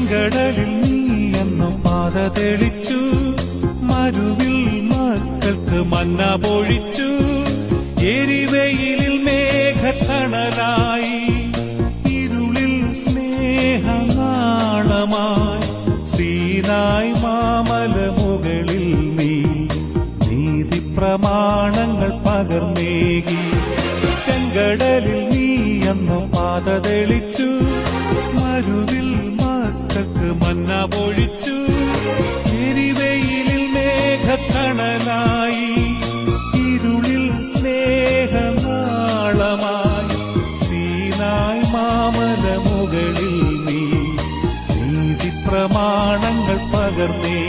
ചെങ്കടലിൽ നീ എന്നു പാത തെളിച്ചു, മരുവിൽ മക്കൾക്ക് മന്ന പൊഴിച്ചു. എരിവെയിലിൽ മേഘത്തണലായി, ഇരുളിൽ സ്നേഹനാളമായി, സീനായ് മാമല മുകളിൽ നീ നീതി പ്രമാണങ്ങൾ പകർന്നേകി. ചെങ്കടലിൽ നീ എന്നു പാത തെളിച്ചു, മരുവിൽ മക്കൾക്ക് മന്ന പൊഴിച്ചു. എരിവെയിലിൽ മേഘത്തണലായി, ഇരുളിൽ സ്നേഹനാളമായി, സീനായ് മാമല മുകളിൽ നീ നീതി പ്രമാണങ്ങൾ പകർന്നേ.